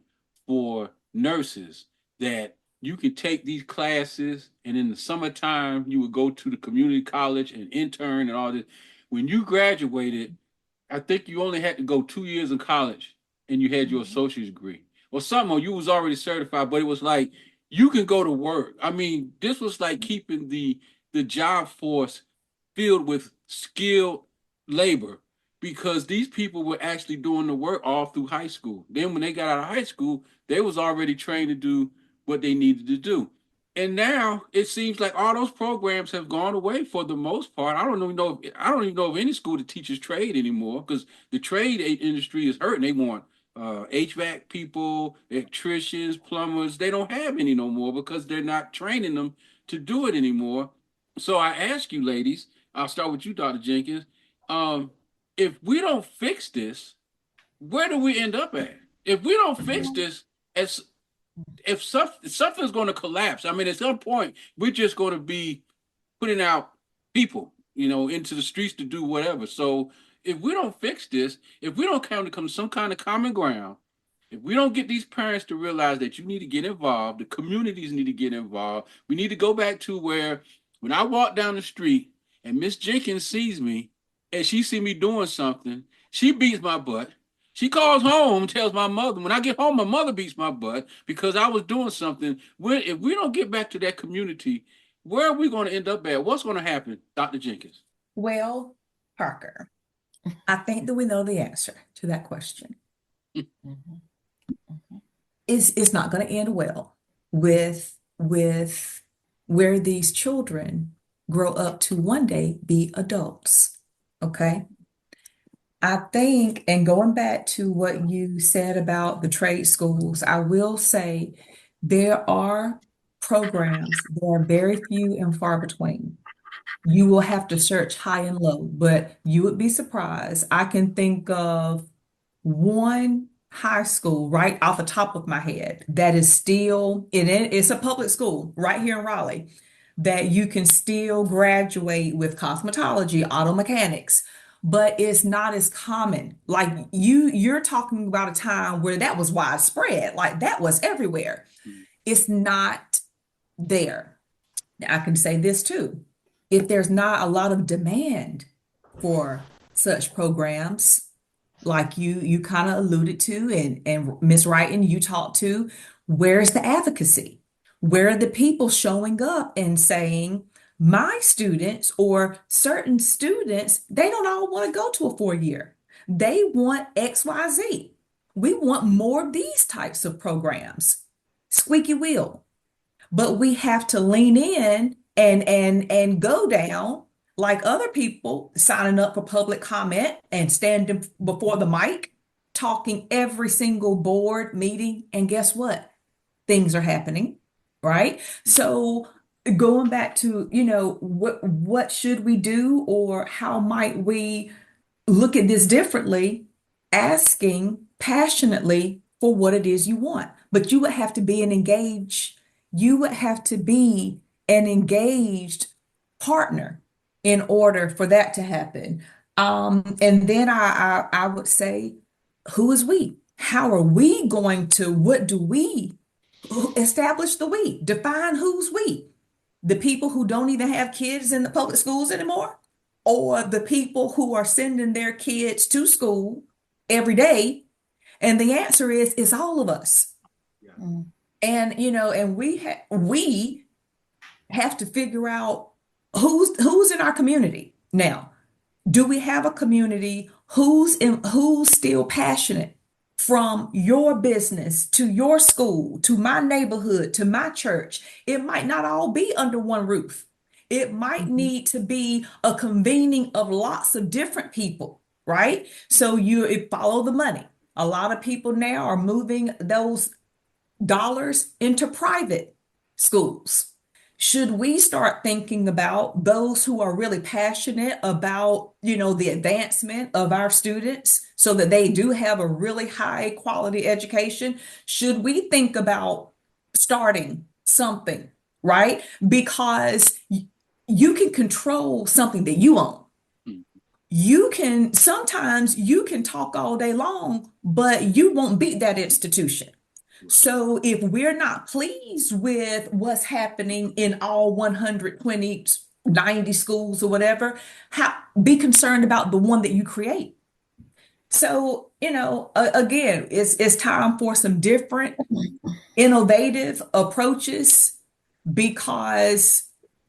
for nurses that you could take these classes, and in the summertime you would go to the community college and intern and all this. When you graduated, I think you only had to go 2 years in college and you had your associate's degree or something, or you was already certified, but it was like you can go to work. I mean, this was like keeping the job force filled with skilled labor, because these people were actually doing the work all through high school. Then when they got out of high school, they was already trained to do what they needed to do. And now it seems like all those programs have gone away for the most part. I don't even know of any school that teaches trade anymore, because the trade industry is hurting. They want HVAC people, electricians, plumbers. They don't have any no more because they're not training them to do it anymore. So I ask you, ladies, I'll start with you, Dr. Jenkins. Um, if we don't fix this, where do we end up at? If we don't fix this, as if something's going to collapse. I mean, at some point, we're just going to be putting out people, into the streets to do whatever. So if we don't fix this, if we don't come to some kind of common ground, if we don't get these parents to realize that you need to get involved, the communities need to get involved. We need to go back to where when I walk down the street and Miss Jenkins sees me and she see me doing something, she beats my butt. She calls home, tells my mother. When I get home, my mother beats my butt because I was doing something. If we don't get back to that community, where are we going to end up at? What's going to happen, Dr. Jenkins?
Well, Parker, I think that we know the answer to that question.
Mhm.
It's not going to end well with where these children grow up to one day be adults. Okay. I think, and going back to what you said about the trade schools, I will say there are programs, there are very few and far between. You will have to search high and low, but you would be surprised. I can think of one high school right off the top of my head that is still it's a public school right here in Raleigh that you can still graduate with cosmetology, auto mechanics, but it's not as common. Like you're talking about a time where that was widespread, like that was everywhere. It's not there. I can say this too. If there's not a lot of demand for such programs, like you kind of alluded to, and Ms. Wrighton, you talked to, where's the advocacy? Where are the people showing up and saying, my students or certain students, they don't all want to go to a 4 year. They want XYZ. We want more of these types of programs. Squeaky wheel. But we have to lean in and go down like other people signing up for public comment and standing before the mic, talking every single board meeting. And guess what? Things are happening, right? So going back to, what should we do or how might we look at this differently, asking passionately for what it is you want. But you would have to be an engaged partner in order for that to happen. And then I would say, who is we? How are we going to, what do we establish the we? Define who's we? The people who don't even have kids in the public schools anymore? Or the people who are sending their kids to school every day? And the answer is it's all of us.
Mm.
And and we have to figure out who's in our community now. Do we have a community who's still passionate from your business to your school to my neighborhood to my church? It might not all be under one roof. It might
Mhm.
need to be a convening of lots of different people, right? So it follow the money. A lot of people now are moving those dollars into private schools. Should we start thinking about those who are really passionate about, the advancement of our students so that they do have a really high quality education? Should we think about starting something, right? Because you can control something that you own. Sometimes you can talk all day long, but you won't beat that institution. So if we're not pleased with what's happening in all 120, 90 schools or whatever, be concerned about the one that you create. So, again, it's time for some different innovative approaches because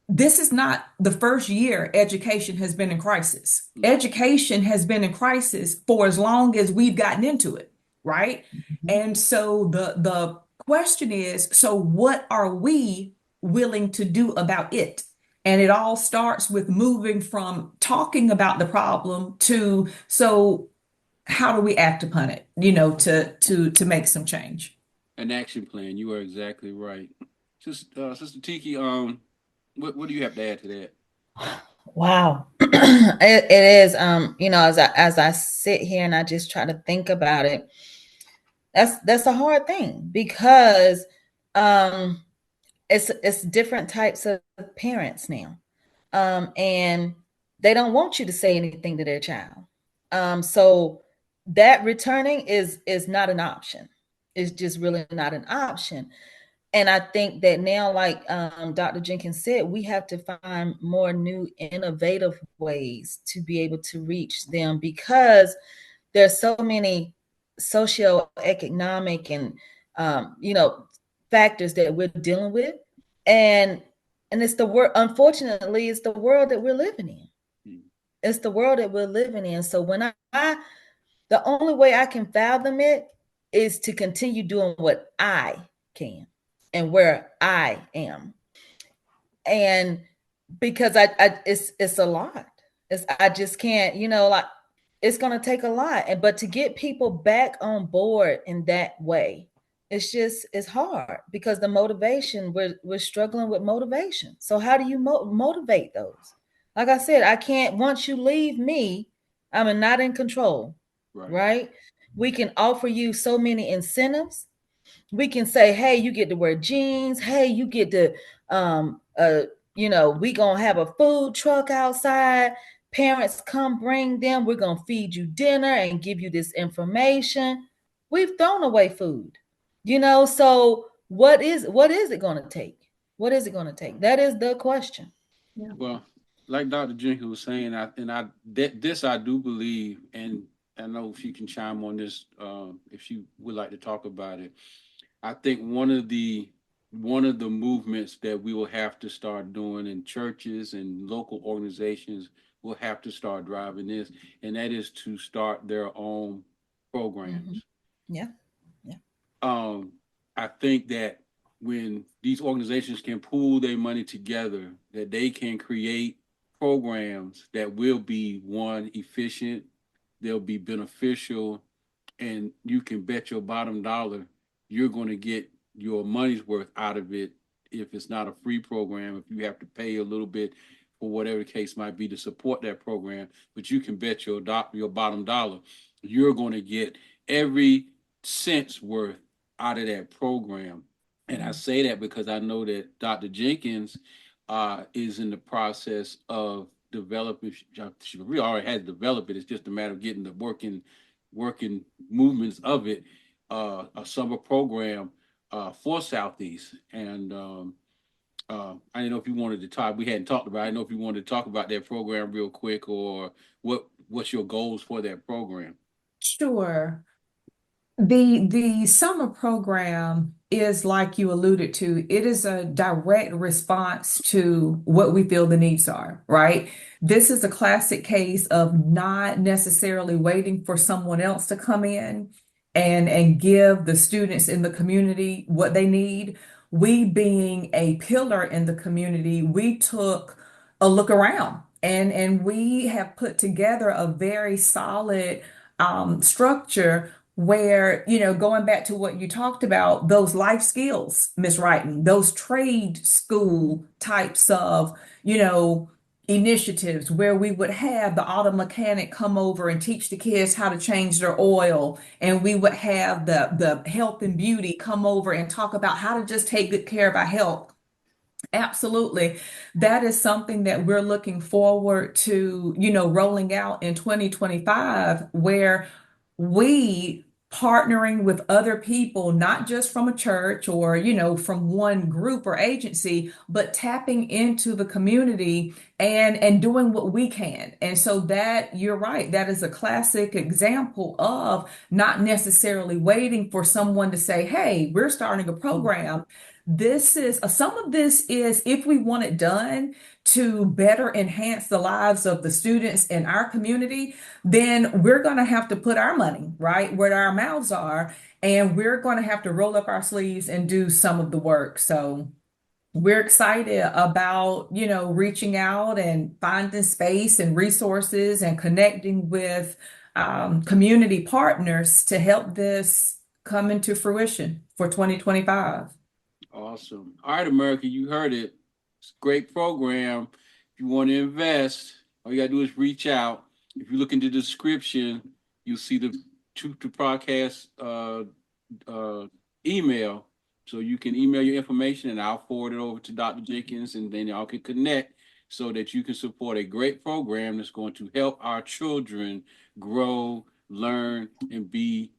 this is not the first year education has been in crisis. Education has been in crisis for as long as we've gotten into it, right? And so the question is, so what are we willing to do about it? And it all starts with moving from talking about the problem to, so how do we act upon it, to make some change?
An action plan. You are exactly right. Sister Tiki, what do you have to add to that?
Wow. It is, as I sit here and I just try to think about it, that's a hard thing because um it's different types of parents now. And they don't want you to say anything to their child. So that returning is not an option. It's just really not an option. And I think that now, like Dr. Jenkins said, we have to find more new innovative ways to be able to reach them because there's so many socioeconomic and factors that we're dealing with, and it's the world. Unfortunately, it's the world that we're living in. It's the world that we're living in. So when I the only way I can fathom it is to continue doing what I can and where I am. And because I it's a lot. I just can't, like it's gonna take a lot. And but to get people back on board in that way, it's hard because the motivation, we're struggling with motivation. So how do you motivate those? Like I said, I can't, once you leave me, I'm not in control. Right? We can offer you so many incentives. We can say, hey, you get to wear jeans. Hey, you get to, we gonna have a food truck outside. Parents come bring them. We're gonna feed you dinner and give you this information. We've thrown away food, So what is it gonna take? What is it gonna take? That is the question.
Yeah.
Well, like Dr. Jenkins was saying, this I do believe, and I know if you can chime on this, if she would like to talk about it. I think one of the movements that we will have to start doing in churches and local organizations will have to start driving this, and that is to start their own programs.
Yeah. Yeah.
I think that when these organizations can pool their money together, that they can create programs that will be one efficient, they'll be beneficial, and you can bet your bottom dollar you're going to get your money's worth out of it. If it's not a free program, if you have to pay a little bit for whatever the case might be to support that program, but you can bet your bottom dollar you're going to get every cent's worth out of that program. And I say that because I know that Dr. Jenkins is in the process of developing. She really already has developed it. It's just a matter of getting the working movements of it. A summer program for Southeast, and I didn't know if you wanted to talk. We hadn't talked about. I didn't know if you wanted to talk about that program real quick, or what's your goals for that program.
Sure. The summer program is like you alluded to, it is a direct response to what we feel the needs are, right? This is a classic case of not necessarily waiting for someone else to come in and give the students in the community what they need. We being a pillar in the community, we took a look around and we have put together a very solid structure where, going back to what you talked about, those life skills, Ms. Wrighton, those trade school types of, initiatives where we would have the auto mechanic come over and teach the kids how to change their oil, and we would have the health and beauty come over and talk about how to just take good care of our health. Absolutely. That is something that we're looking forward to, rolling out in 2025, where we partnering with other people, not just from a church or, from one group or agency, but tapping into the community and doing what we can. And so that you're right, that is a classic example of not necessarily waiting for someone to say, hey, we're starting a program. This is some of this is if we want it done to better enhance the lives of the students in our community, then we're going to have to put our money right where our mouths are, and we're going to have to roll up our sleeves and do some of the work. So we're excited about, reaching out and finding space and resources and connecting with community partners to help this come into fruition for 2025.
Awesome. All right, America, you heard it. It's a great program. If you want to invest, all you got to do is reach out. If you look into the description, you'll see the Truth to Podcast email. So you can email your information and I'll forward it over to Dr. Jenkins, and then y'all can connect so that you can support a great program that's going to help our children grow, learn, and be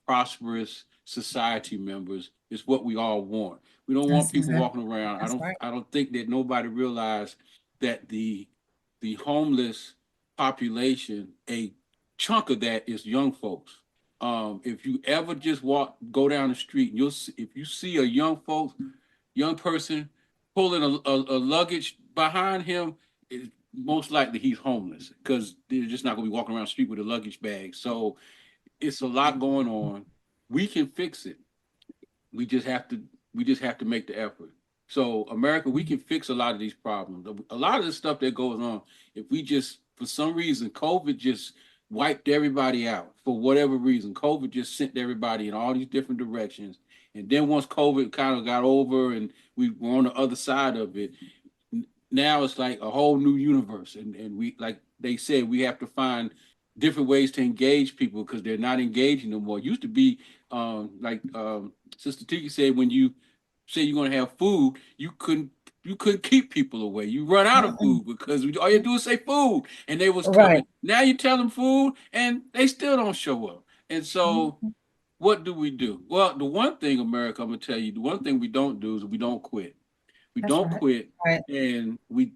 prosperous society members. Is what we all want. We don't want people walking around. I don't think that nobody realized that the homeless population, a chunk of that is young folks. If you ever just go down the street, if you see a young person pulling a luggage behind him, most likely he's homeless because they're just not going to be walking around the street with a luggage bag. So it's a lot going on. We can fix it. We just have to make the effort. So America, we can fix a lot of these problems. A lot of the stuff that goes on, if we just for some reason COVID just wiped everybody out for whatever reason. COVID just sent everybody in all these different directions. And then once COVID kind of got over and we were on the other side of it, now it's like a whole new universe. And we, like they said, we have to find different ways to engage people because they're not engaging no more. It used to be like Sister Tiki said, when you say you're going to have food, you couldn't keep people away. You run out of food because all you do is say food, and they was coming.
Right.
Now you tell them food, and they still don't show up. And so, what do we do? Well, the one thing, America, I'm gonna tell you, the one thing we don't do is we don't quit. We
That's
don't
right.
quit,
Right.
and we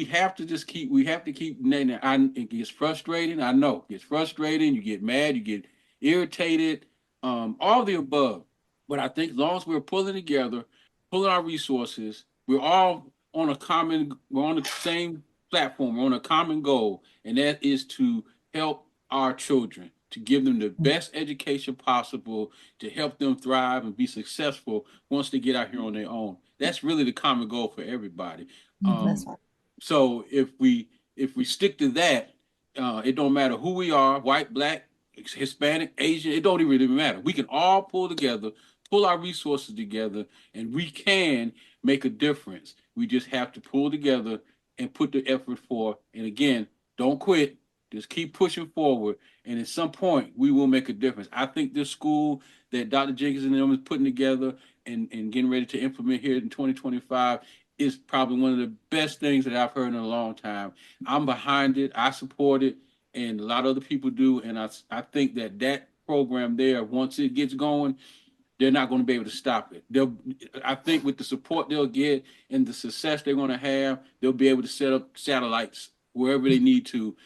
have to just keep. We have to keep. It gets frustrating. I know it gets frustrating. You get mad. You get irritated. All the above. But I think as long as we're pulling together, pulling our resources, we're all on a common. We're on the same platform. We're on a common goal, and that is to help our children, to give them the best education possible, to help them thrive and be successful once they get out here on their own. That's really the common goal for everybody.
That's
Um,
right.
so if we stick to that, it don't matter who we are, white, black, Hispanic, Asian, it don't even really matter. We can all pull together, pull our resources together, and we can make a difference. We just have to pull together and put the effort for. And again, don't quit. Just keep pushing forward, and at some point, we will make a difference. I think this school that Dr. Jenkins and them is putting together and getting ready to implement here in 2025 is probably one of the best things that I've heard in a long time. I'm behind it. I support it, and a lot of other people do. And I think that program there, once it gets going, they're not going to be able to stop it. I think with the support they'll get and the success they're going to have, they'll be able to set up satellites wherever they need to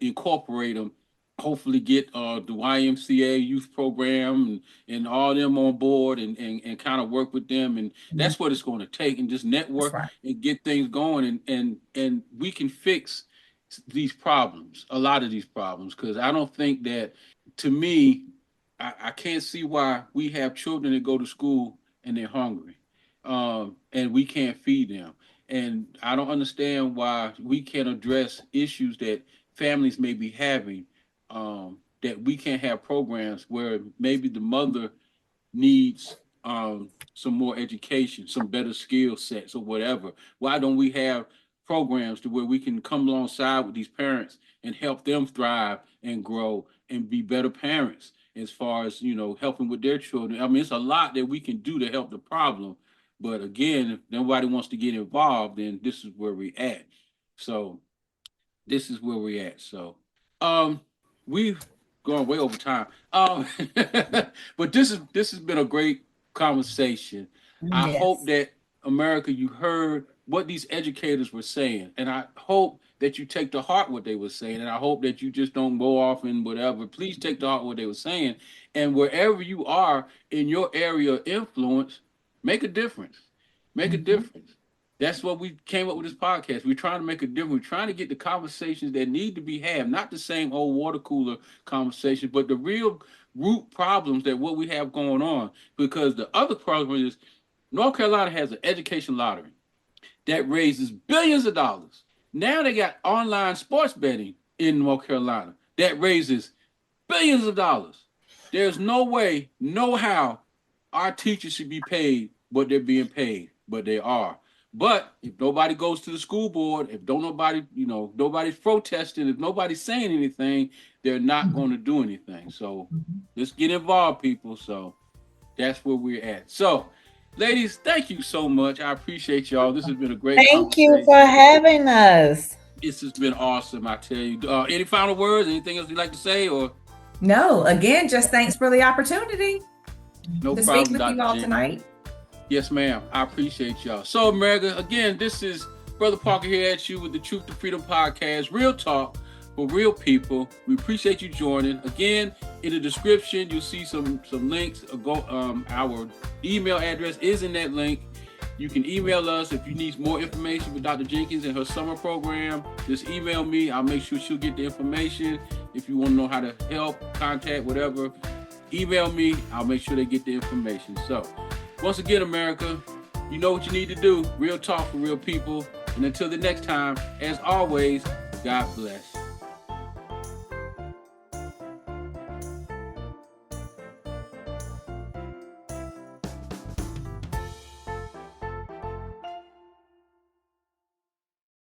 incorporate them. Hopefully, get the YMCA youth program and all them on board and kind of work with them. And that's what it's going to take. And just
That's
network
right.
and get things going. And we can fix these problems, a lot of these problems, because I don't think that, to me, I can't see why we have children that go to school and they're hungry, and we can't feed them. And I don't understand why we can't address issues that families may be having, that we can't have programs where maybe the mother needs some more education, some better skill sets or whatever. Why don't we have programs to where we can come alongside with these parents and help them thrive and grow and be better parents as far as, helping with their children? I mean, it's a lot that we can do to help the problem. But again, if nobody wants to get involved, then this is where we're at. So this is where we're at. So um we've gone way over time. But this has been a great conversation. I hope
Yes.
that, America, you heard what these educators were saying, and I hope that you take to heart what they were saying, and I hope that you just don't go off and whatever. Please take to heart what they were saying, and wherever you are in your area of influence, make a difference. Make a
Mhm.
difference. That's what we came up with this podcast. We're trying to make a difference. We're trying to get the conversations that need to be had, not the same old water cooler conversation, but the real root problems that what we have going on. Because the other problem is North Carolina has an education lottery that raises billions of dollars. Now they got online sports betting in North Carolina that raises billions of dollars. There's no way, no how our teachers should be paid what they're being paid, but they are. But if nobody goes to the school board, if don't nobody, nobody's protesting, if nobody's saying anything, they're not going to do anything. So
Mhm.
let's get involved, people. So that's where we're at. So, ladies, thank you so much. I appreciate y'all. This has been a great
Thank you for
conversation.
having us.
This has been awesome. I tell you. Any final words? Anything else you'd like to say? Or
No, again, just thanks for the opportunity
no
to speak
problem,
with you
Dr.
all
Jenkins.
tonight.
Yes, ma'am. I appreciate y'all. So, America, again, this is Brother Parker here at you with the Truth to Freedom podcast, real talk for real people. We appreciate you joining. Again, in the description, you'll see some links. Our email address is in that link. You can email us if you need more information with Dr. Jenkins and her summer program. Just email me. I'll make sure she'll get the information. If you want to know how to help, contact, whatever, email me. I'll make sure they get the information. So, once again, America, you know what you need to do. Real talk for real people. And until the next time, as always, God bless.